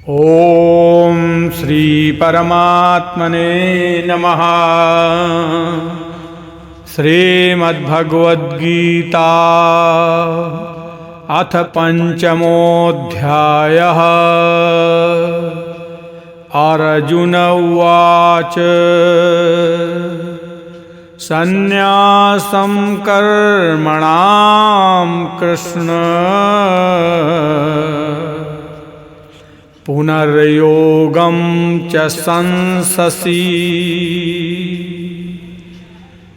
ओम श्री परमात्मने नमः। श्रीमद्भगवद्गीता अथ पंचमोऽध्यायः। अर्जुन उवाच सन्न्यासं कर्मणां कृष्ण पुनर्योगं च संससि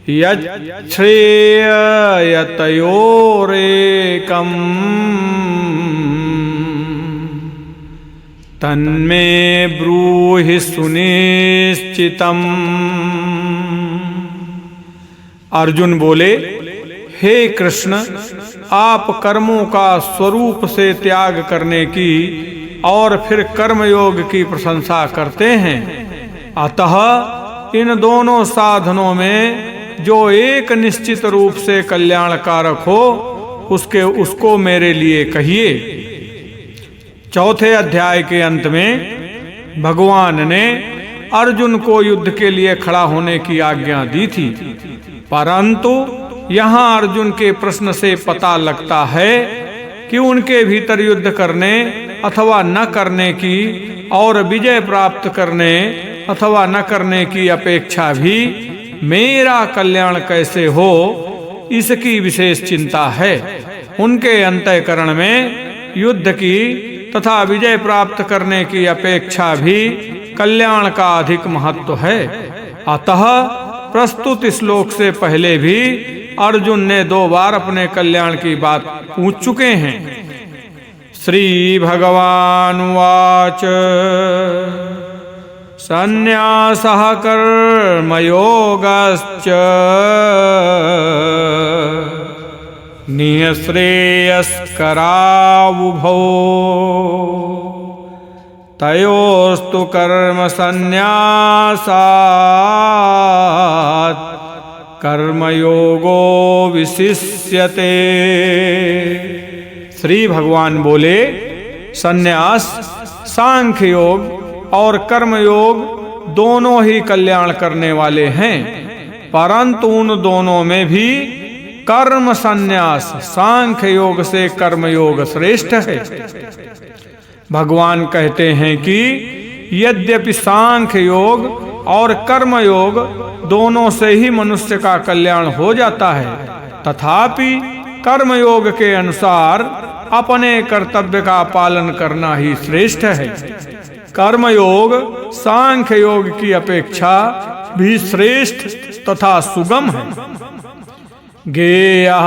यच्छ्रेययतयोरेकम् तन्मे ब्रूहि सुनिश्चितम्। अर्जुन बोले, हे कृष्ण, आप कर्मों का स्वरूप से त्याग करने की और फिर कर्मयोग की प्रशंसा करते हैं। अतः इन दोनों साधनों में जो एक निश्चित रूप से कल्याणकारक हो उसको मेरे लिए कहिए। चौथे अध्याय के अंत में भगवान ने अर्जुन को युद्ध के लिए खड़ा होने की आज्ञा दी थी, परंतु यहाँ अर्जुन के प्रश्न से पता लगता है कि उनके भीतर युद्ध करने अथवा न करने की और विजय प्राप्त करने अथवा न करने की अपेक्षा भी मेरा कल्याण कैसे हो, इसकी विशेष चिंता है। उनके अंतःकरण में युद्ध की तथा विजय प्राप्त करने की अपेक्षा भी कल्याण का अधिक महत्व है। अतः प्रस्तुत श्लोक से पहले भी अर्जुन ने 2 बार अपने कल्याण की बात पूछ चुके हैं। श्री भगवानुवाच सन्न्यासः कर्मयोगश्च निःश्रेयस्करावुभौ तयोस्तु कर्म सन्न्यासात् कर्मयोगो विशिष्यते। श्री भगवान बोले, सन्यास, सांख्य योग और कर्मयोग दोनों ही कल्याण करने वाले हैं, परंतु उन दोनों में भी कर्म सन्यास सांख्य योग से कर्मयोग श्रेष्ठ है। भगवान कहते हैं कि यद्यपि सांख्य योग और कर्मयोग दोनों से ही मनुष्य का कल्याण हो जाता है, तथापि कर्मयोग के अनुसार अपने कर्तव्य का पालन करना ही श्रेष्ठ है। कर्मयोग सांख्य योग की अपेक्षा भी श्रेष्ठ तथा सुगम है। ज्ञेयः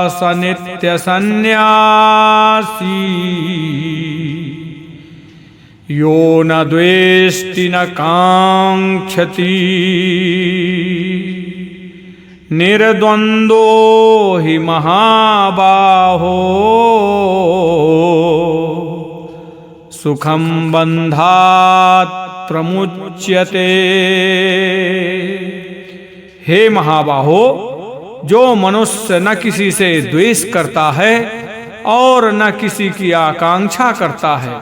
स नित्य सन्न्यासी यो न द्वेष्टि न कांक्षति निर्द्वंद्वो हि महाबाहो सुखं बंधात् प्रमुच्यते। हे महाबाहो, जो मनुष्य न किसी से द्वेष करता है और न किसी की आकांक्षा करता है,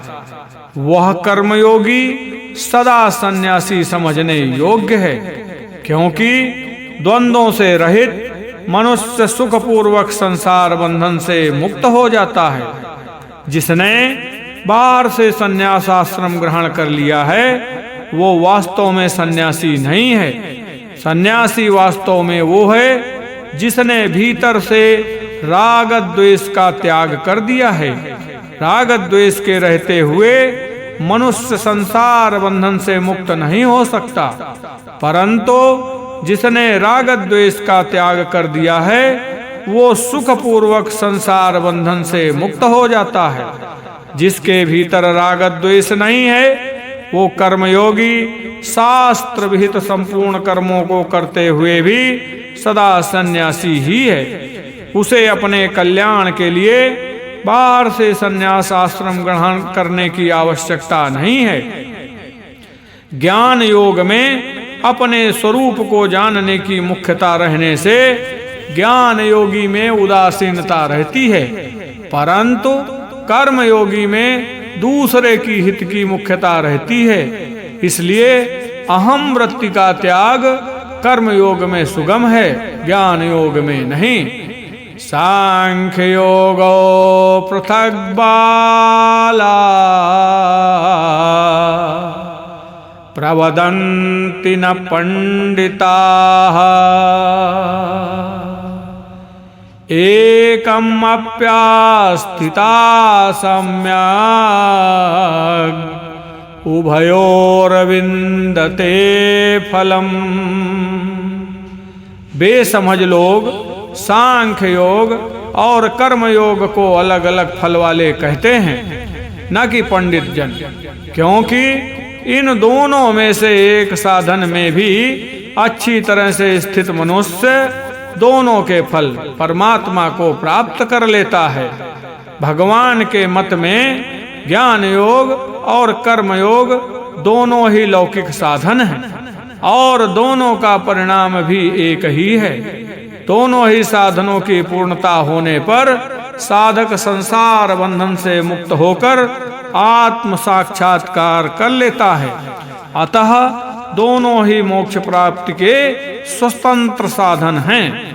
वह कर्मयोगी सदा सन्यासी समझने योग्य है, क्योंकि द्वंद्वों से रहित मनुष्य सुखपूर्वक संसार बंधन से मुक्त हो जाता है। जिसने बाहर से सन्यास आश्रम ग्रहण कर लिया है, वो वास्तव में सन्यासी नहीं है। सन्यासी वास्तव में वो है जिसने भीतर से राग द्वेष का त्याग कर दिया है। राग द्वेष के रहते हुए मनुष्य संसार बंधन से मुक्त नहीं हो सकता, परंतु जिसने राग द्वेष का त्याग कर दिया है, वो सुखपूर्वक संसार बंधन से मुक्त हो जाता है। जिसके भीतर राग द्वेष नहीं है, वो कर्मयोगी शास्त्र विहित संपूर्ण कर्मों को करते हुए भी सदा सन्यासी ही है। उसे अपने कल्याण के लिए बाहर से सन्यास आश्रम ग्रहण करने की आवश्यकता नहीं है। ज्ञान योग में अपने स्वरूप को जानने की मुख्यता रहने से ज्ञान योगी में उदासीनता रहती है, परंतु कर्म योगी में दूसरे की हित की मुख्यता रहती है। इसलिए अहम वृत्ति का त्याग कर्म योग में सुगम है, ज्ञान योग में नहीं। सांख्य योगो पृथक बाला प्रवदन्ति न पंडिताः एकम् अप्यास्थिता सम्यक् उभयोरविन्दते फलम्। बेसमझ लोग सांख्य योग और कर्म योग को अलग अलग फल वाले कहते हैं, न कि पंडित जन, क्योंकि इन दोनों में से एक साधन में भी अच्छी तरह से स्थित मनुष्य दोनों के फल परमात्मा को प्राप्त कर लेता है। भगवान के मत में ज्ञान योग और कर्म योग दोनों ही लौकिक साधन हैं और दोनों का परिणाम भी एक ही है। दोनों ही साधनों की पूर्णता होने पर साधक संसार बंधन से मुक्त होकर आत्म साक्षात्कार कर लेता है। अतः दोनों ही मोक्ष प्राप्ति के स्वतंत्र साधन हैं।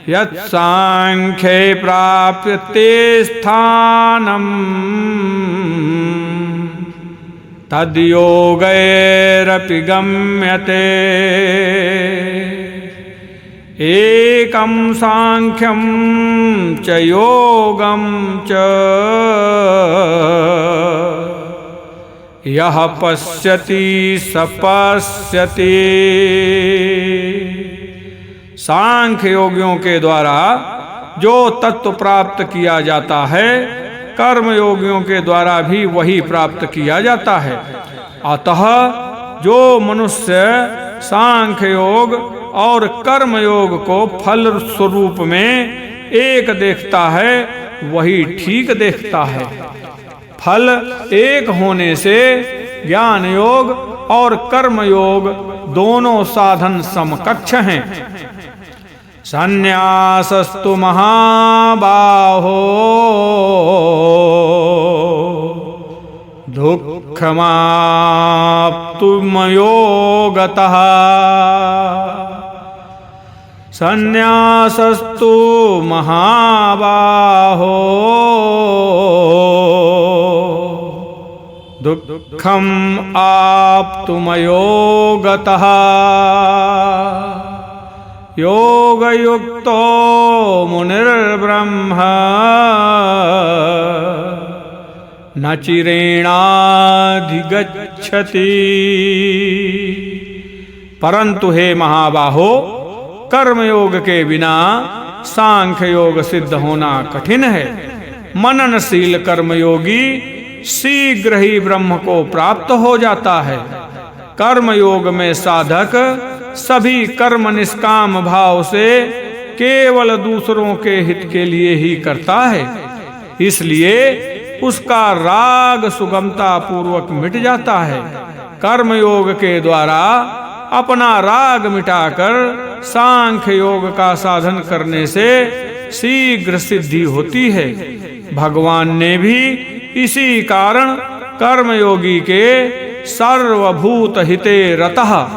यत् सांख्ये प्राप्यते स्थानम् तद् योगैरपि गम्यते। एकं सांख्यं च योगं च यः पश्यति स पश्यति। सांख्य योगियों के द्वारा जो तत्व प्राप्त किया जाता है, कर्म योगियों के द्वारा भी वही प्राप्त किया जाता है। अतः जो मनुष्य सांख्य योग और कर्म योग को फल स्वरूप में एक देखता है, वही ठीक देखता है। फल एक होने से ज्ञान योग और कर्म योग दोनों साधन समकक्ष हैं। संन्यासस्तु महाबाहो दुःखमाप्तुमयोगतः। संन्यासस्तु महाबाहो दुःखम् आप्तुमयोगतः। योगयुक्तो मुनिर्ब्रह्म न चिरेणाधिगच्छति। परंतु हे महाबाहो, कर्मयोग के बिना सांख्य योग सिद्ध होना कठिन है। मननशील कर्मयोगी शीघ्र ही ब्रह्म को प्राप्त हो जाता है। कर्मयोग में साधक सभी कर्म निष्काम भाव से केवल दूसरों के हित के लिए ही करता है, इसलिए उसका राग सुगमता पूर्वक मिट जाता है। कर्मयोग के द्वारा अपना राग मिटाकर सांख्य योग का साधन करने से शीघ्र सिद्धि होती है। भगवान ने भी इसी कारण कर्मयोगी के सर्वभूत हिते रतः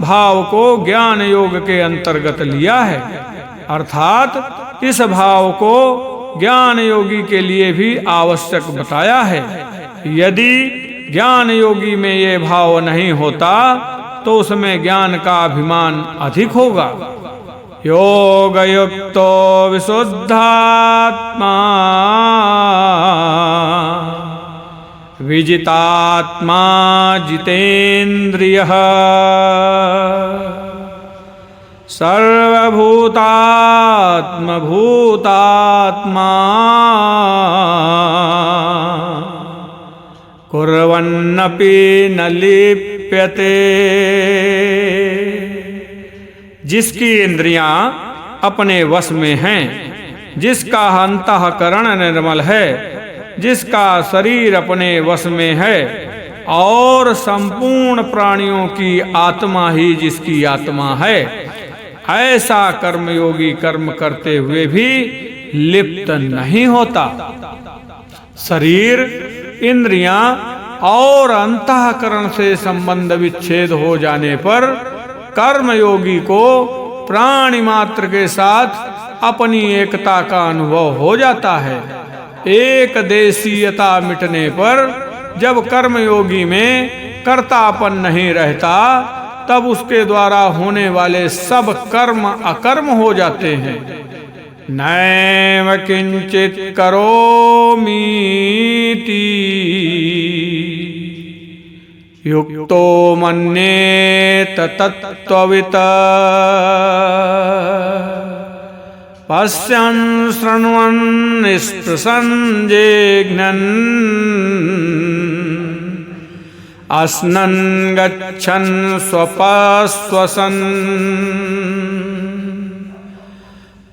भाव को ज्ञान योग के अंतर्गत लिया है, अर्थात इस भाव को ज्ञान योगी के लिए भी आवश्यक बताया है। यदि ज्ञान योगी में ये भाव नहीं होता तो उसमें ज्ञान का अभिमान अधिक होगा। योग युक्तो विशुद्धात्मा विजितात्मा जितेन्द्रियः सर्वभूतात्म भूतात्मा कुर्वन्नपि न लिप्यते। जिसकी इंद्रियां अपने वश में हैं, जिसका अंतःकरण निर्मल है, जिसका शरीर अपने वश में है और संपूर्ण प्राणियों की आत्मा ही जिसकी आत्मा है, ऐसा कर्मयोगी कर्म करते हुए भी लिप्त नहीं होता। शरीर इंद्रियां और अंतःकरण से संबंध विच्छेद हो जाने पर कर्मयोगी को प्राणी मात्र के साथ अपनी एकता का अनुभव हो जाता है। एक देशीयता मिटने पर जब कर्मयोगी में कर्तापन नहीं रहता, तब उसके द्वारा होने वाले सब कर्म अकर्म हो जाते हैं। नैव किंचित करोमीति युक्तो मन्येत तत्त्ववित् पश्यन् शृण्वन् स्पृशन् जिघ्नन् अस्नन् गच्छन् स्वपश्वसन्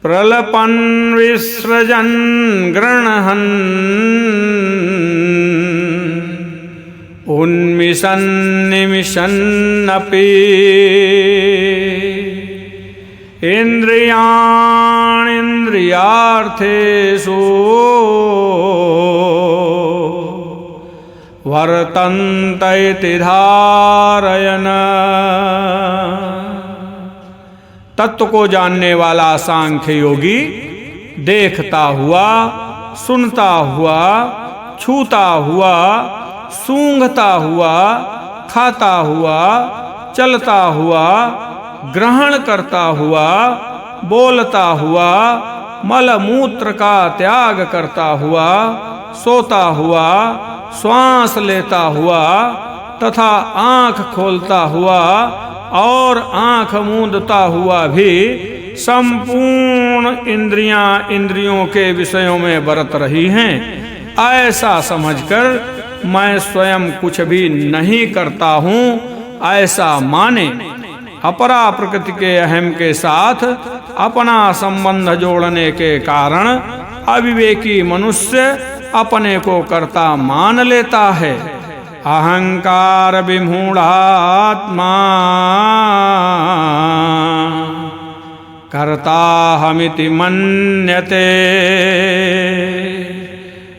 प्रलपन् विसृजन् गृह्णन् उन्मिषन् निमिषन्नपि इन्द्रियाणीन्द्रियार्थेषु वर्तन्त इति धारयन्। तत्व को जानने वाला सांख्य योगी देखता हुआ, सुनता हुआ, छूता हुआ, सूंघता हुआ, खाता हुआ, चलता हुआ, ग्रहण करता हुआ, बोलता हुआ, मल मूत्र का त्याग करता हुआ, सोता हुआ, श्वास लेता हुआ तथा आँख खोलता हुआ और आँख मूंदता हुआ भी संपूर्ण इंद्रियां इंद्रियों के विषयों में बरत रही हैं, ऐसा समझकर मैं स्वयं कुछ भी नहीं करता हूँ ऐसा माने। अपरा प्रकृति के अहम के साथ अपना संबंध जोड़ने के कारण अविवेकी मनुष्य अपने को कर्ता मान लेता है। अहंकार विमूढ़ात्मा कर्ताहमिति मन्यते।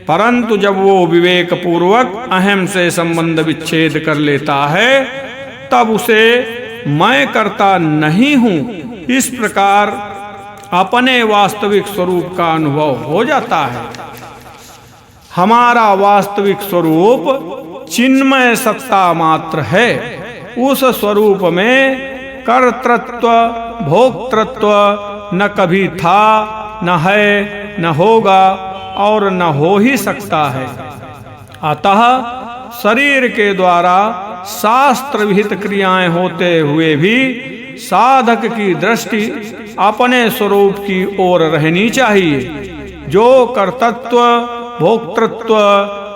परंतु जब वो विवेक पूर्वक अहम से संबंध विच्छेद कर लेता है, तब उसे मैं कर्ता नहीं हूं इस प्रकार अपने वास्तविक स्वरूप का अनुभव हो जाता है। हमारा वास्तविक स्वरूप चिन्मय सत्ता मात्र है। उस स्वरूप में कर्तृत्व भोक्तृत्व न कभी था, न है, न होगा और न हो ही सकता है। अतः शरीर के द्वारा शास्त्र विहित क्रियाएं होते हुए भी साधक की दृष्टि अपने स्वरूप की ओर रहनी चाहिए, जो कर्तृत्व भोक्तृत्व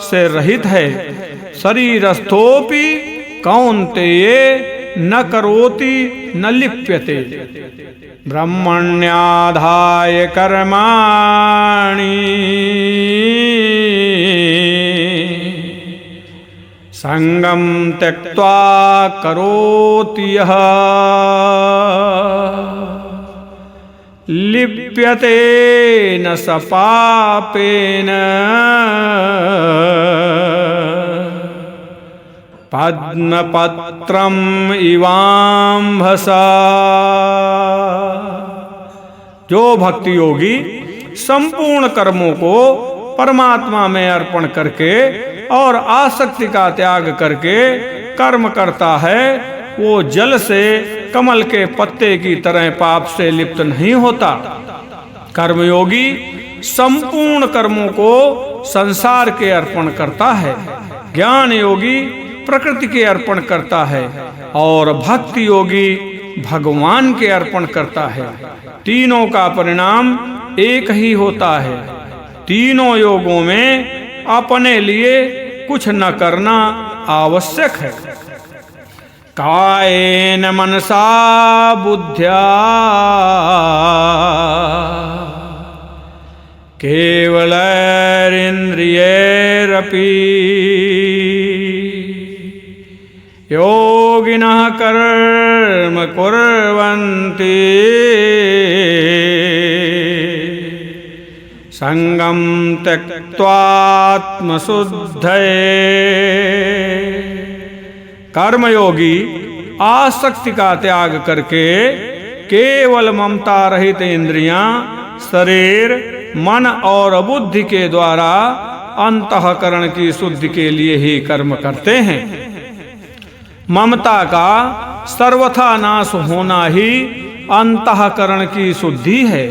से रहित है। शरीरस्थोपि कौन्तेय न करोति न लिप्यते। ब्रह्मण्याधाय कर्माणि संगम त्यक्त्वा करोति यः लिप्यते न स पापेन पद्मपत्रम् इवाम्भसा। जो भक्ति योगी संपूर्ण कर्मों को परमात्मा में अर्पण करके और आसक्ति का त्याग करके कर्म करता है, वो जल से कमल के पत्ते की तरह पाप से लिप्त नहीं होता। कर्मयोगी संपूर्ण कर्मों को संसार के अर्पण करता है, ज्ञान योगी प्रकृति के अर्पण करता है और भक्ति योगी भगवान के अर्पण करता है। तीनों का परिणाम एक ही होता है। तीनों योगों में अपने लिए कुछ न करना आवश्यक है। कायेन मनसा बुद्ध्या केवलैरिन्द्रियैरपि योगिनः कर्म कुर्वन्ति संगम त्यक्त्वात्मशुद्धये। कर्मयोगी आसक्ति का त्याग करके केवल ममता रहित इंद्रियां, शरीर, मन और बुद्धि के द्वारा अंतःकरण की शुद्धि के लिए ही कर्म करते हैं। ममता का सर्वथा नाश होना ही अंतःकरण की शुद्धि है।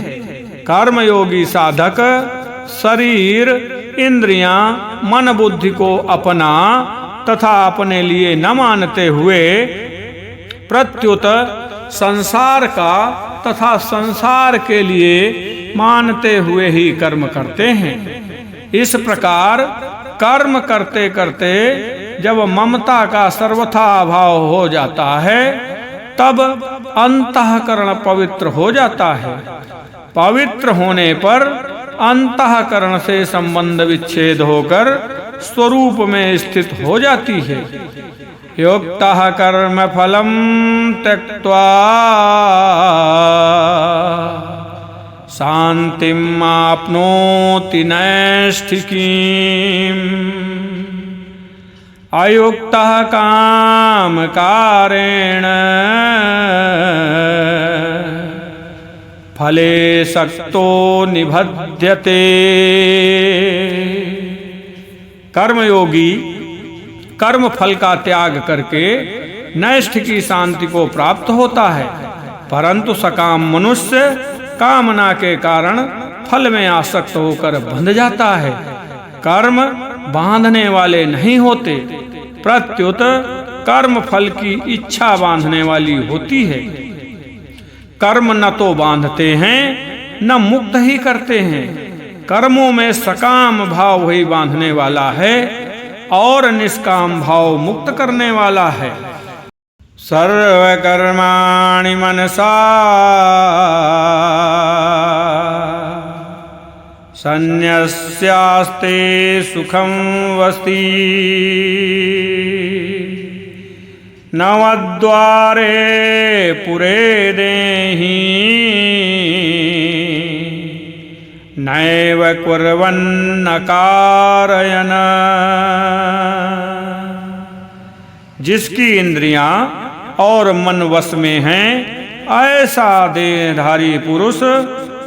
कर्मयोगी साधक शरीर, इंद्रियां, मन बुद्धि को अपना तथा अपने लिए न मानते हुए प्रत्युत संसार का तथा संसार के लिए मानते हुए ही कर्म करते हैं। इस प्रकार कर्म करते करते जब ममता का सर्वथा अभाव हो जाता है तब अंतःकरण पवित्र हो जाता है। पवित्र होने पर अंतःकरण से संबंध विच्छेद होकर स्वरूप में स्थित हो जाती है। योक्तः कर्म फलम त्यक्त्वा शांतिम आप्नोति नैष्ठिकीम्। अयुक्तः कामकारेण फले सक्तो निबध्यते। कर्मयोगी कर्म फल का त्याग करके नैष्ठ की शांति को प्राप्त होता है, परंतु सकाम मनुष्य कामना के कारण फल में आसक्त होकर बंध जाता है। कर्म बांधने वाले नहीं होते, प्रत्युत कर्म फल की इच्छा बांधने वाली होती है। कर्म न तो बांधते हैं न मुक्त ही करते हैं। कर्मों में सकाम भाव ही बांधने वाला है और निष्काम भाव मुक्त करने वाला है। सर्वकर्माणि मनसा संन्यस्यास्ते सुखं वसति। नवद्वारे पुरे देहि नैव कुर्वन्न कारयन्। जिसकी इंद्रियां और मन वश में हैं, ऐसा देहधारी पुरुष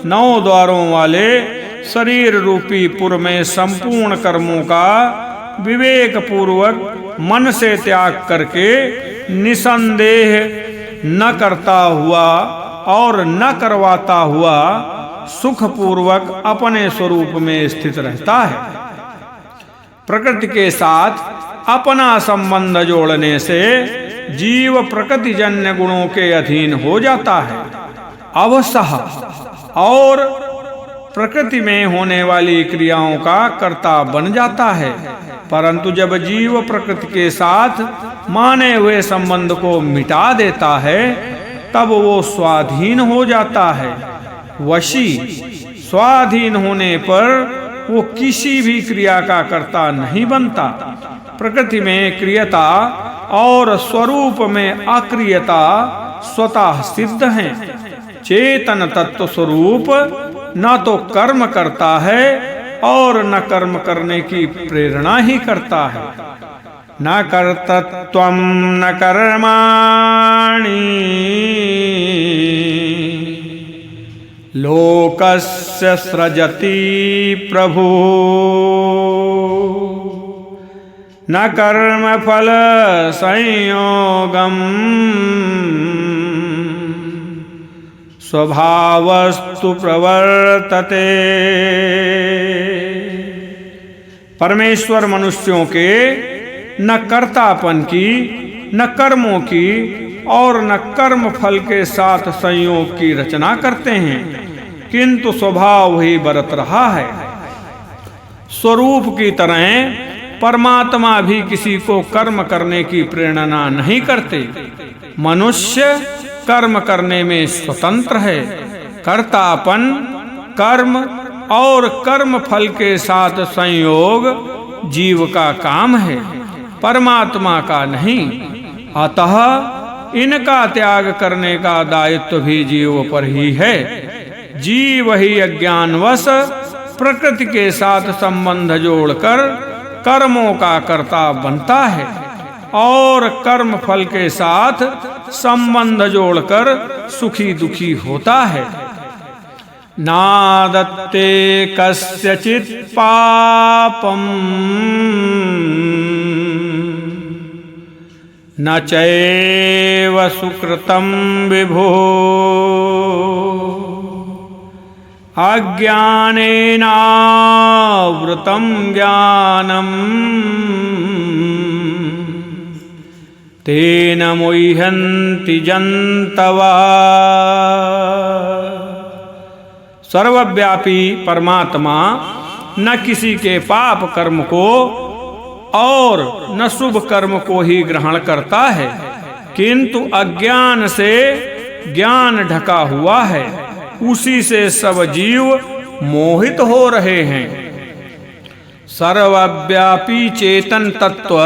9 द्वारों वाले शरीर रूपी पुर में संपूर्ण कर्मों का विवेक पूर्वक मन से त्याग करके निसंदेह न करता हुआ और न करवाता हुआ सुख पूर्वक अपने स्वरूप में स्थित रहता है। प्रकृति के साथ अपना संबंध जोड़ने से जीव प्रकृति जन्य गुणों के अधीन हो जाता है, अवसह और प्रकृति में होने वाली क्रियाओं का कर्ता बन जाता है। परंतु जब जीव प्रकृति के साथ माने हुए संबंध को मिटा देता है तब वो स्वाधीन हो जाता है। वशी स्वाधीन होने पर वो किसी भी क्रिया का कर्ता नहीं बनता। प्रकृति में क्रियता और स्वरूप में अक्रियता स्वतः सिद्ध है। चेतन तत्व स्वरूप न तो कर्म करता है और न कर्म करने की प्रेरणा ही करता है। न कर्तृत्वं न कर्माणि लोकस्य सृजति प्रभु। न कर्म फल संयोगम स्वभावस्तु प्रवर्तते। परमेश्वर मनुष्यों के न कर्तापन की, न कर्मों की और न कर्म फल के साथ संयोग की रचना करते हैं, किंतु स्वभाव ही बरत रहा है। स्वरूप की तरह परमात्मा भी किसी को कर्म करने की प्रेरणा नहीं करते। मनुष्य कर्म करने में स्वतंत्र है। कर्तापन कर्म और कर्म फल के साथ संयोग जीव का काम है, परमात्मा का नहीं। अतः इनका त्याग करने का दायित्व भी जीव पर ही है। जीव ही अज्ञानवश प्रकृति के साथ संबंध जोड़कर कर्मों का कर्ता बनता है और कर्म फल के साथ संबंध जोड़कर सुखी दुखी होता है। नादत्ते कस्यचित् पापम् न चैव सुकृतं विभो अज्ञानेनावृतं ज्ञानम् तेन मुह्यन्ति जन्तवः। सर्वव्यापी परमात्मा न किसी के पाप कर्म को और न शुभ कर्म को ही ग्रहण करता है, किंतु अज्ञान से ज्ञान ढका हुआ है, उसी से सब जीव मोहित हो रहे हैं। सर्वव्यापी चेतन तत्व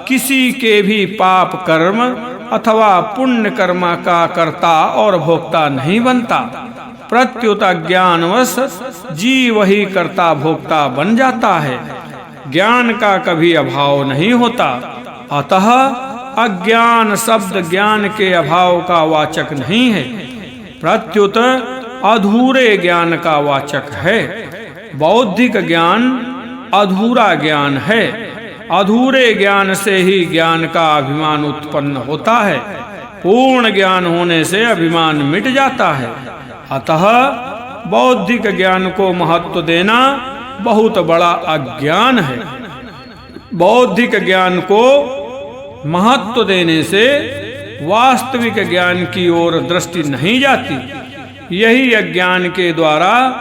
किसी के भी पाप कर्म अथवा पुण्य कर्म का कर्ता और भोक्ता नहीं बनता, प्रत्युत अज्ञानवश जीव ही कर्ता भोक्ता बन जाता है। ज्ञान का कभी अभाव नहीं होता, अतः अज्ञान शब्द ज्ञान के अभाव का वाचक नहीं है, प्रत्युत अधूरे ज्ञान का वाचक है। बौद्धिक ज्ञान अधूरा ज्ञान है, अधूरे ज्ञान से ही ज्ञान का अभिमान उत्पन्न होता है, पूर्ण ज्ञान होने से अभिमान मिट जाता है। अतः बौद्धिक ज्ञान को महत्व देना बहुत बड़ा अज्ञान है। बौद्धिक ज्ञान को महत्व देने से वास्तविक ज्ञान की ओर दृष्टि नहीं जाती, यही अज्ञान के द्वारा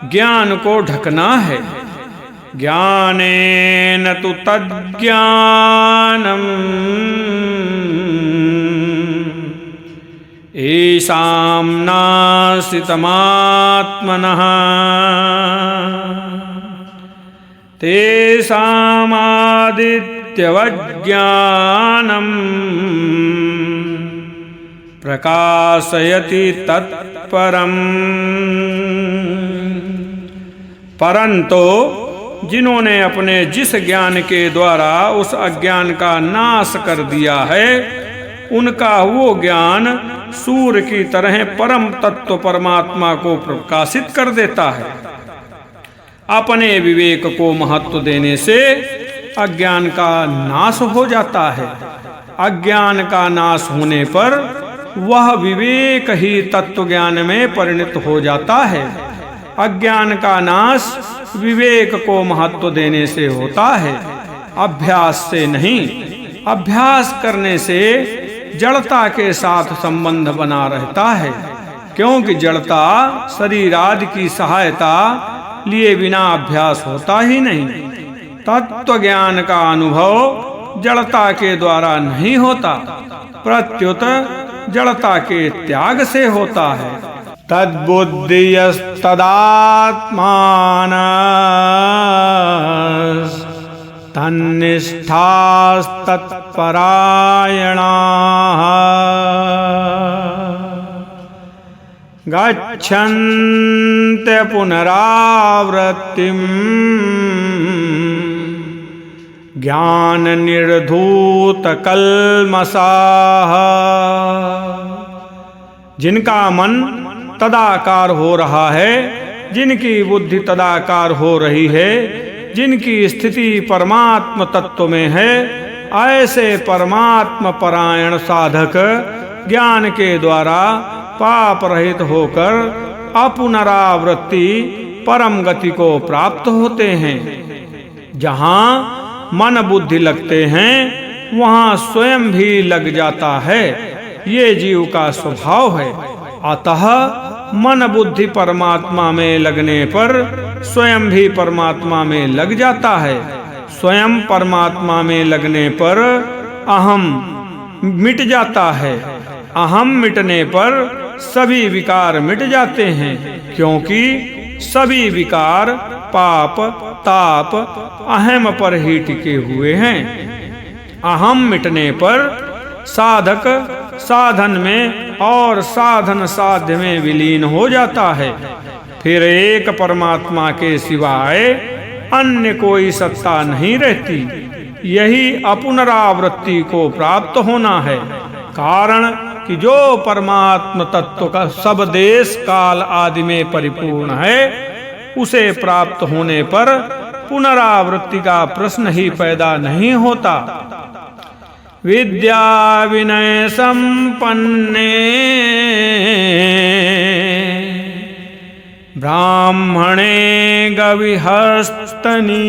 ज्ञान को ढकना है। ज्ञानेन तु तज्ज्ञानम् येषां नाश्रितमात्मनः तेषामादित्यवज्ञानम् प्रकाशयति तत्परम्। परंतु जिन्होंने अपने जिस ज्ञान के द्वारा उस अज्ञान का नाश कर दिया है, उनका वो ज्ञान सूर्य की तरह परम तत्व परमात्मा को प्रकाशित कर देता है। अपने विवेक को महत्व देने से अज्ञान का नाश हो जाता है। अज्ञान का नाश होने पर वह विवेक ही तत्व ज्ञान में परिणत हो जाता है। अज्ञान का नाश विवेक को महत्व देने से होता है, अभ्यास से नहीं। अभ्यास करने से जड़ता के साथ संबंध बना रहता है, क्योंकि जड़ता शरीर आदि की सहायता लिए बिना अभ्यास होता ही नहीं। तत्व ज्ञान का अनुभव जड़ता के द्वारा नहीं होता, प्रत्युत जड़ता के त्याग से होता है। तद्बुद्धियस्तदात्मानः तन्निष्ठास्तत्परायणाः गच्छन्त्य पुनरावृत्तिम् ज्ञाननिर्धूतकल्मषाः। जिनका मन तदाकार हो रहा है, जिनकी बुद्धि तदाकार हो रही है, जिनकी स्थिति परमात्म तत्व में है, ऐसे परमात्म परायण साधक ज्ञान के द्वारा पाप रहित होकर अपुनरावृत्ति परम गति को प्राप्त होते हैं। जहाँ मन बुद्धि लगते हैं, वहाँ स्वयं भी लग जाता है, ये जीव का स्वभाव है। अतः मन बुद्धि परमात्मा में लगने पर स्वयं भी परमात्मा में लग जाता है। स्वयं परमात्मा में लगने पर अहम मिट जाता है। अहम मिटने पर सभी विकार मिट जाते हैं, क्योंकि सभी विकार पाप ताप अहम पर ही टिके हुए हैं। अहम मिटने पर साधक साधन में और साधन साध्य में विलीन हो जाता है। फिर एक परमात्मा के सिवाय अन्य कोई सत्ता नहीं रहती। यही अपुनरावृत्ति को प्राप्त होना है। कारण कि जो परमात्म तत्व का सब देश काल आदि में परिपूर्ण है, उसे प्राप्त होने पर पुनरावृत्ति का प्रश्न ही पैदा नहीं होता। विद्या विनय संपन्ने ब्राह्मणे गविहस्तनी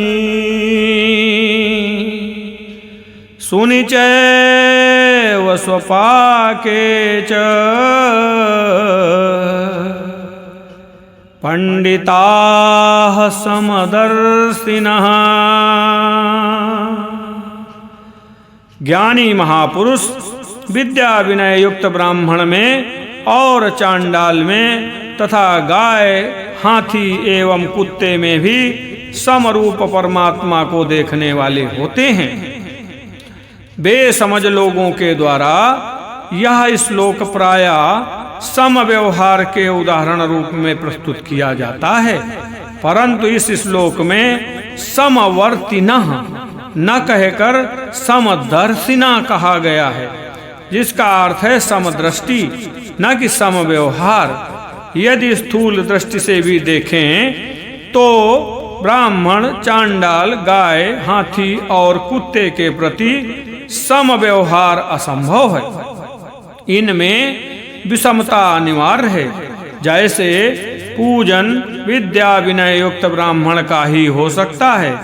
सुनिचैव स्वपाके च पंडिताः समदर्शिनः। ज्ञानी महापुरुष विद्या विनय युक्त ब्राह्मण में और चांडाल में तथा गाय हाथी एवं कुत्ते में भी समरूप परमात्मा को देखने वाले होते हैं। बेसमझ लोगों के द्वारा यह श्लोक प्रायः सम व्यवहार के उदाहरण रूप में प्रस्तुत किया जाता है, परंतु इस श्लोक में समवर्तिनः न कहकर समदर्शिना कहा गया है, जिसका अर्थ है समदृष्टि, न कि समव्यवहार। यदि स्थूल दृष्टि से भी देखें तो ब्राह्मण चांडाल गाय हाथी और कुत्ते के प्रति समव्यवहार असंभव है। इनमें विषमता अनिवार्य है। जैसे पूजन विद्या विनय युक्त ब्राह्मण का ही हो सकता है,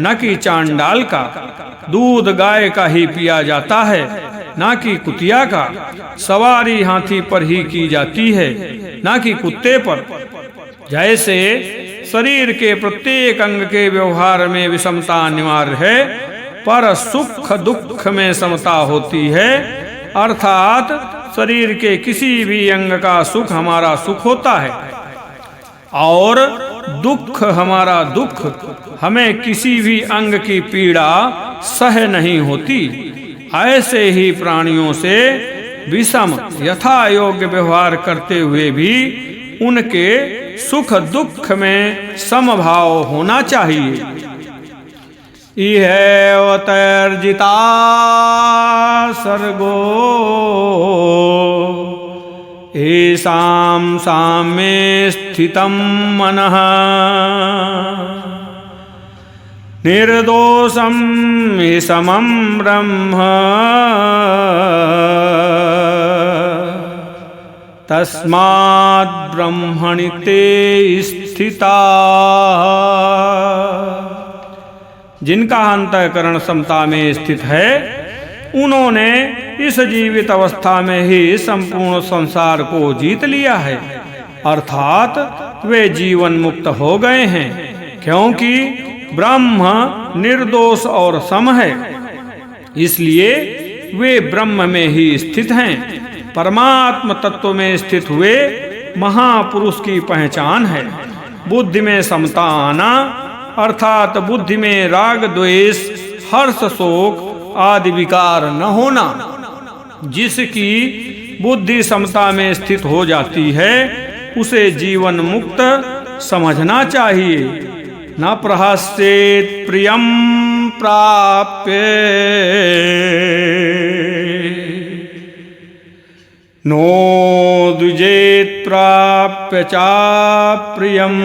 न कि चांडाल का। दूध गाय का ही पिया जाता है, न कि कुतिया का। सवारी हाथी पर ही की जाती है, न कि कुत्ते पर। जैसे शरीर के प्रत्येक अंग के व्यवहार में विषमता अनिवार्य है, पर सुख दुख में समता होती है। अर्थात शरीर के किसी भी अंग का सुख हमारा सुख होता है और दुख हमारा दुख। हमें किसी भी अंग की पीड़ा सह नहीं होती। ऐसे ही प्राणियों से विषम यथा योग्य व्यवहार करते हुए भी उनके सुख दुख में समभाव होना चाहिए। इहैव तैर्जिता सर्गो येषां साम्ये स्थितं मनः निर्दोषं हि समं ब्रह्म तस्माद् ब्रह्मणि ते स्थिता। जिनका अंतःकरण समता में स्थित है, उन्होंने इस जीवित अवस्था में ही संपूर्ण संसार को जीत लिया है, अर्थात वे जीवन मुक्त हो गए हैं, क्योंकि ब्रह्म निर्दोष और सम है। इसलिए वे ब्रह्म में ही स्थित हैं। परमात्म तत्व में स्थित हुए महापुरुष की पहचान है बुद्धि में समता आना, अर्थात बुद्धि में राग द्वेष हर्ष शोक आदि विकार न होना। जिसकी बुद्धि समता में स्थित हो जाती है, उसे जीवन मुक्त समझना चाहिए। न प्रहस्येत् प्रियं प्राप्य नोद्विजेत् प्राप्य चाप्रियम्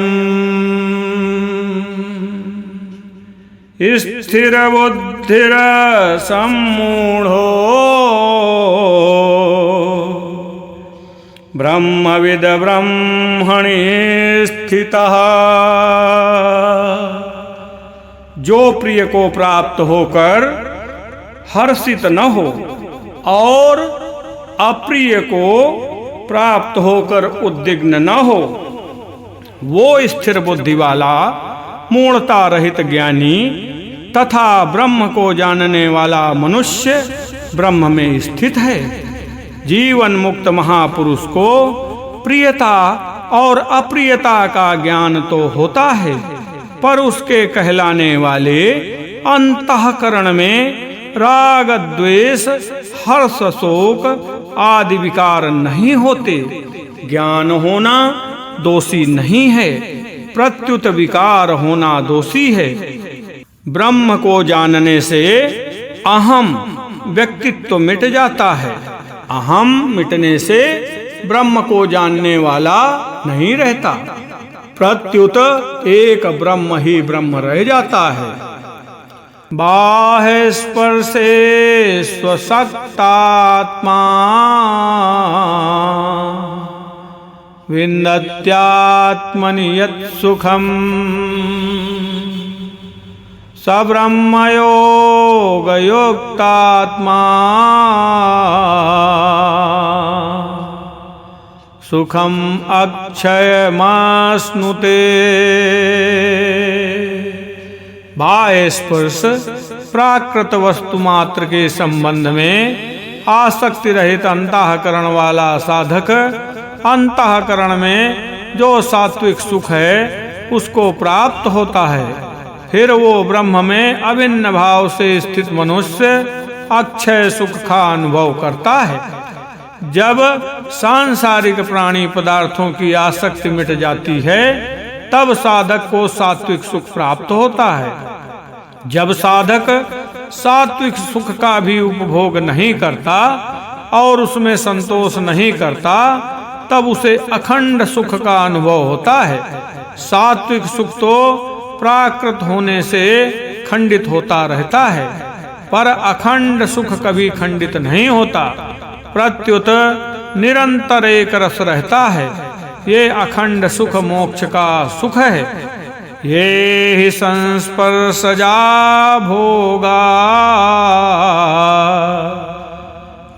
स्थिरबुद्धिर सम्मूढो ब्रह्मविद ब्रह्मणि स्थितः। जो प्रिय को प्राप्त होकर हर्षित न हो और अप्रिय को प्राप्त होकर उद्विग्न न हो, वो स्थिर बुद्धि वाला मूढ़ता रहित ज्ञानी तथा ब्रह्म को जानने वाला मनुष्य ब्रह्म में स्थित है। जीवन मुक्त महापुरुष को प्रियता और अप्रियता का ज्ञान तो होता है, पर उसके कहलाने वाले अंतःकरण में राग द्वेष हर्ष शोक आदि विकार नहीं होते। ज्ञान होना दोषी नहीं है, प्रत्युत विकार होना दोषी है। ब्रह्म को जानने से अहम व्यक्तित्व मिट जाता है। अहम मिटने से ब्रह्म को जानने वाला नहीं रहता, प्रत्युत एक ब्रह्म ही ब्रह्म रह जाता है। बाह्य स्पर्शे स्वशक्तात्मा विन्दत्यात्मनि यत् सुखम् स ब्रह्मयोगयुक्तात्मा सुखम अक्षयमाश्नुते। बाह्य स्पर्श प्राकृत वस्तु मात्र के संबंध में आसक्ति रहित अंतःकरण वाला साधक अंतःकरण में जो सात्विक सुख है उसको प्राप्त होता है। फिर वो ब्रह्म में अभिन्न भाव से स्थित मनुष्य अक्षय सुख का अनुभव करता है। जब सांसारिक प्राणी पदार्थों की आसक्ति मिट जाती है तब साधक को सात्विक सुख प्राप्त होता है। जब साधक सात्विक सुख का भी उपभोग नहीं करता और उसमें संतोष नहीं करता तब उसे अखंड सुख का अनुभव होता है। सात्विक सुख तो प्राकृत होने से खंडित होता रहता है, पर अखंड सुख कभी खंडित नहीं होता, प्रत्युत निरंतर एक रस रहता है। ये अखंड सुख मोक्ष का सुख है। ये ही संस्पर्शजा भोगा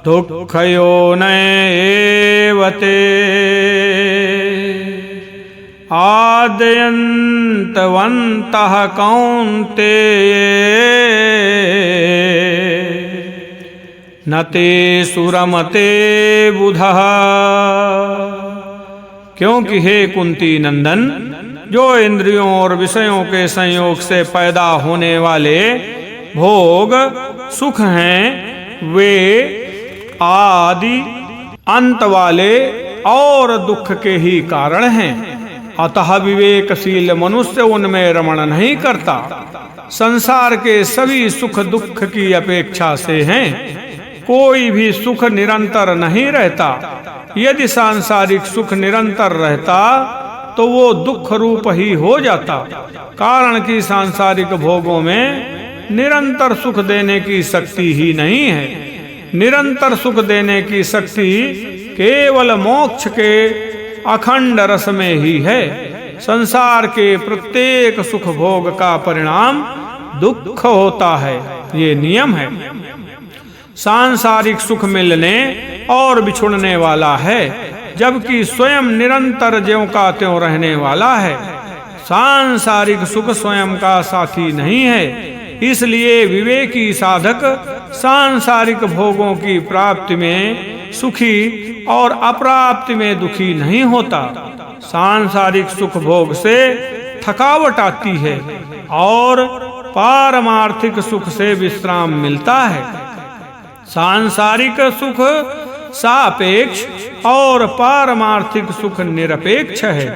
दुःखयोनयेवते आद्यन्तवन्तः कौन्तेय न ते सुरमते बुधः। क्योंकि हे कुंती नंदन, जो इंद्रियों और विषयों के संयोग से पैदा होने वाले भोग सुख हैं वे आदि अंत वाले और दुख के ही कारण हैं। अतः विवेकशील मनुष्य उनमें रमण नहीं करता। संसार के सभी सुख दुख की अपेक्षा से हैं। कोई भी सुख निरंतर नहीं रहता। यदि सांसारिक सुख निरंतर रहता तो वो दुख रूप ही हो जाता, कारण कि सांसारिक भोगों में निरंतर सुख देने की शक्ति ही नहीं है। निरंतर सुख देने की शक्ति केवल मोक्ष के अखंड रस में ही है। संसार के प्रत्येक सुख भोग का परिणाम दुख होता है, ये नियम है। सांसारिक सुख मिलने और बिछुड़ने वाला है, जबकि स्वयं निरंतर ज्यों का त्यों रहने वाला है। सांसारिक सुख स्वयं का साथी नहीं है। इसलिए विवेकी साधक सांसारिक भोगों की प्राप्ति में सुखी और अप्राप्ति में दुखी नहीं होता। सांसारिक सुख भोग से थकावट आती है और पारमार्थिक सुख से विश्राम मिलता है। सांसारिक सुख सापेक्ष और पारमार्थिक सुख निरपेक्ष है।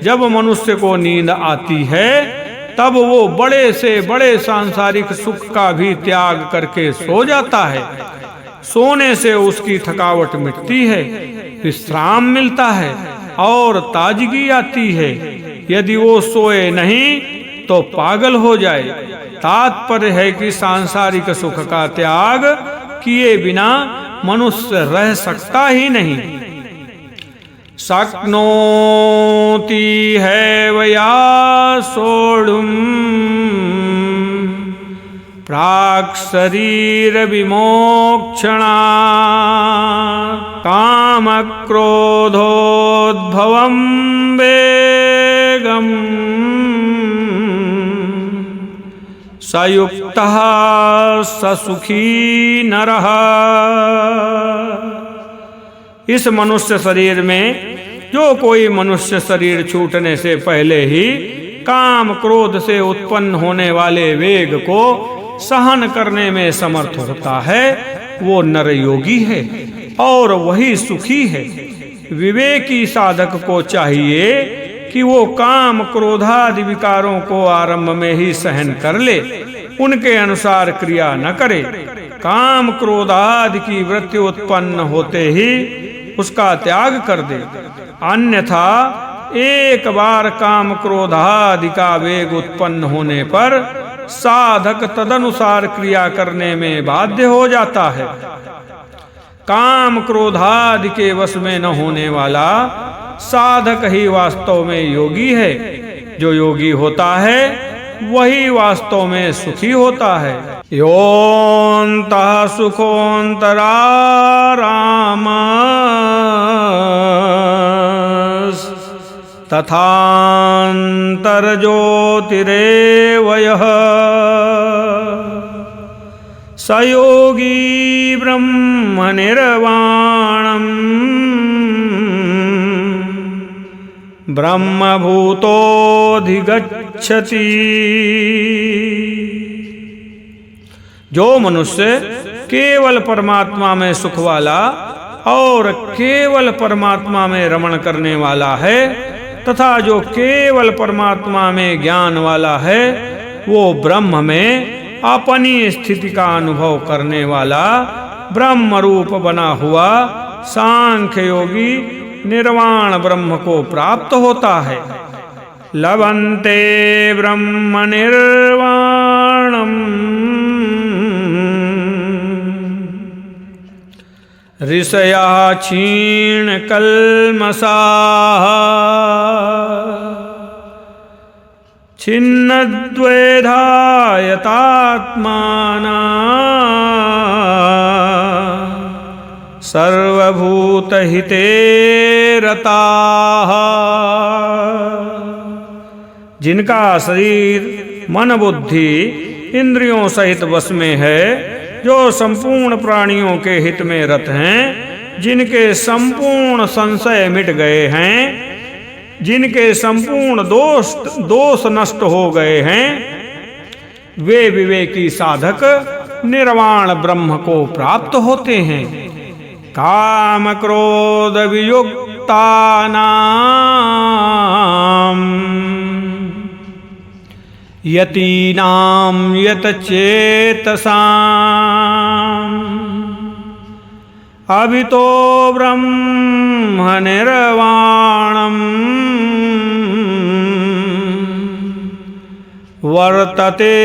जब मनुष्य को नींद आती है तब वो बड़े से बड़े सांसारिक सुख का भी त्याग करके सो जाता है। सोने से उसकी थकावट मिटती है, विश्राम मिलता है और ताजगी आती है। यदि वो सोए नहीं तो पागल हो जाए। तात्पर्य है कि सांसारिक सुख का त्याग किए बिना मनुष्य रह सकता ही नहीं। शक्नोति हैवया सोढुम् प्राक् शरीर विमोक्षणात् काम क्रोधोद्भवं वेगम् सयुक्तः स सुखी नरः। इस मनुष्य शरीर में जो कोई मनुष्य शरीर छूटने से पहले ही काम क्रोध से उत्पन्न होने वाले वेग को सहन करने में समर्थ होता है वो नर योगी है और वही सुखी है। विवेकी साधक को चाहिए कि वो काम क्रोधादि विकारों को आरंभ में ही सहन कर ले, उनके अनुसार क्रिया न करे। काम क्रोधादि की वृत्ति उत्पन्न होते ही उसका त्याग कर दे, अन्यथा एक बार काम क्रोधादि का वेग उत्पन्न होने पर साधक तदनुसार क्रिया करने में बाध्य हो जाता है। काम क्रोधादि के वश में न होने वाला साधक ही वास्तव में योगी है। जो योगी होता है वही वास्तव में सुखी होता है। योऽन्तः सुखोऽन्तरारामस् तथान्तर्ज्योतिरेव यः स योगी ब्रह्मनिर्वाणम् ब्रह्मभूतोऽधिगच्छति। जो मनुष्य केवल परमात्मा में सुख वाला और केवल परमात्मा में रमण करने वाला है तथा जो केवल परमात्मा में ज्ञान वाला है, वो ब्रह्म में अपनी स्थिति का अनुभव करने वाला ब्रह्म रूप बना हुआ सांख्य योगी निर्वाण ब्रह्म को प्राप्त होता है। लभन्ते ब्रह्म निर्वाणम् ऋषयः क्षीण कल्मषाः छिन्नद्वैधायतात्मानः सर्वभूतहिते रताः। जिनका शरीर मन बुद्धि इंद्रियों सहित वश में है, जो संपूर्ण प्राणियों के हित में रत हैं, जिनके संपूर्ण संशय मिट गए हैं, जिनके संपूर्ण दोष नष्ट हो गए हैं, वे विवेकी साधक निर्वाण ब्रह्म को प्राप्त होते हैं। काम क्रोध वियुक्तानां यतीनां यतचेतसाम् अभितो ब्रह्म निर्वाणम् वर्तते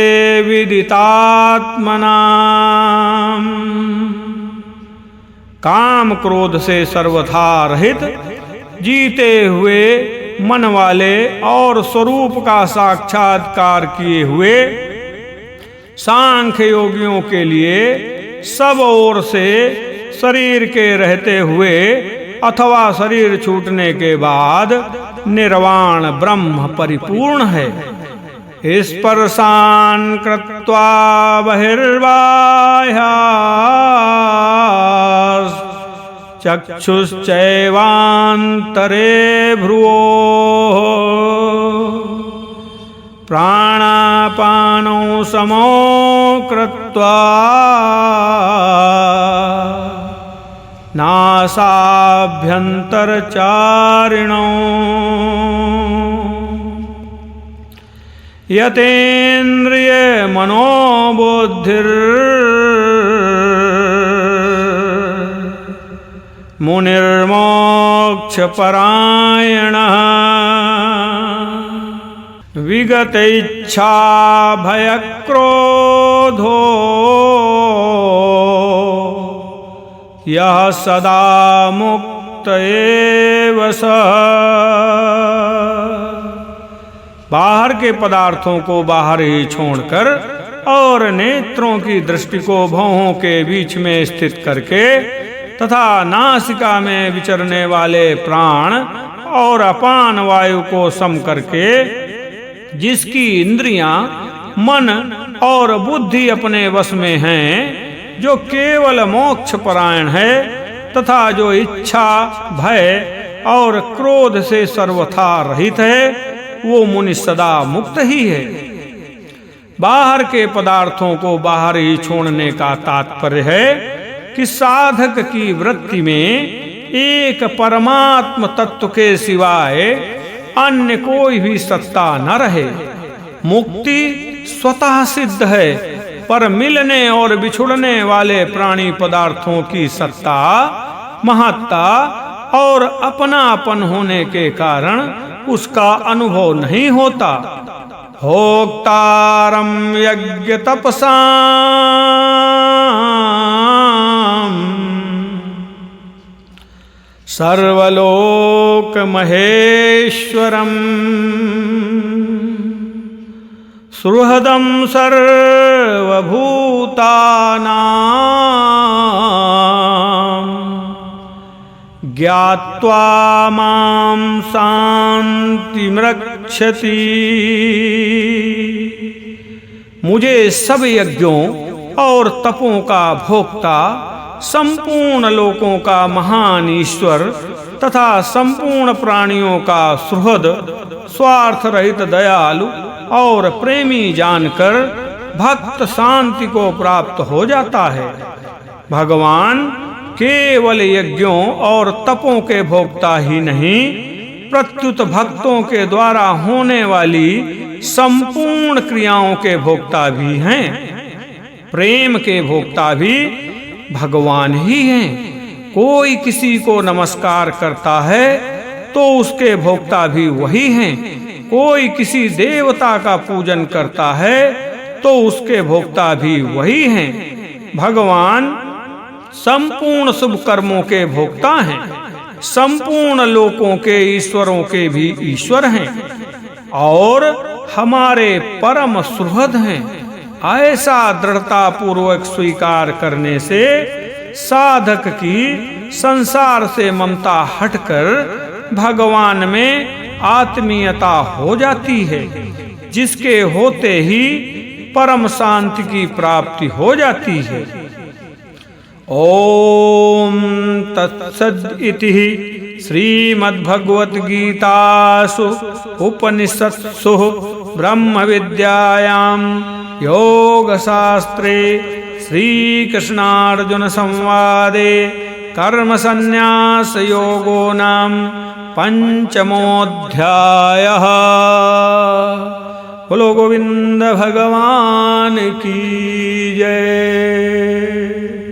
विदितात्मनाम्। काम क्रोध से सर्वथा रहित जीते हुए मन वाले और स्वरूप का साक्षात्कार किए हुए सांख्य योगियों के लिए सब ओर से शरीर के रहते हुए अथवा शरीर छूटने के बाद निर्वाण ब्रह्म परिपूर्ण है। स्पर्शान् कृत्वा बहिर्बाह्यास् चक्षुश्चैवान्तरे भ्रुवोः प्राणापानौ समो कृत्वा नासाभ्यन्तरचारिणौ यतेन्द्रिय मनोबुद्धिर् मुनिर्मोक्षपरायणः विगत इच्छा भयक्रोधो यः सदा मुक्त एव सः। बाहर के पदार्थों को बाहर ही छोड़कर और नेत्रों की दृष्टि को भौहों के बीच में स्थित करके तथा नासिका में विचरने वाले प्राण और अपान वायु को सम करके जिसकी इंद्रियां, मन और बुद्धि अपने वश में हैं, जो केवल मोक्ष परायण है तथा जो इच्छा, भय और क्रोध से सर्वथा रहित है, वो मुनि सदा मुक्त ही है। बाहर के पदार्थों को बाहर ही छोड़ने का तात्पर्य है कि साधक की वृत्ति में एक परमात्म तत्व के सिवाय अन्य कोई भी सत्ता न रहे। मुक्ति स्वतः सिद्ध है, पर मिलने और बिछुड़ने वाले प्राणी पदार्थों की सत्ता, महत्ता और अपनापन होने के कारण उसका अनुभव नहीं होता। भोक्तारं यज्ञ तपसां सर्वलोक महेश्वरम् सुहृदं सर्वभूतानां ज्ञात्वा मां शान्तिमृक्षति। मुझे सब यज्ञों और तपों का भोक्ता, संपूर्ण लोकों का महान ईश्वर तथा संपूर्ण प्राणियों का सुहृद, स्वार्थ रहित दयालु और प्रेमी जानकर भक्त शांति को प्राप्त हो जाता है। भगवान केवल यज्ञों और तपों के भोक्ता ही नहीं, प्रत्युत भक्तों के द्वारा होने वाली संपूर्ण क्रियाओं के भोक्ता भी हैं। प्रेम के भोक्ता भी भगवान ही हैं। कोई किसी को नमस्कार करता है तो उसके भोक्ता भी वही हैं। कोई किसी देवता का पूजन करता है तो उसके भोक्ता भी वही हैं। भगवान संपूर्ण शुभ कर्मों के भोक्ता हैं, संपूर्ण लोकों के ईश्वरों के भी ईश्वर हैं और हमारे परम सुहृद हैं। ऐसा दृढ़ता पूर्वक स्वीकार करने से साधक की संसार से ममता हटकर भगवान में आत्मीयता हो जाती है, जिसके होते ही परम शांति की प्राप्ति हो जाती है। ओम तत्सद इति श्रीमद्भगवद्गीतासु उपनिषत्सु ब्रह्म विद्यायां योगशास्त्रे श्रीकृष्णार्जुन संवादे कर्म संन्यास योगो नाम पंचमोऽध्यायः। बोलो गोविंद भगवान की जय।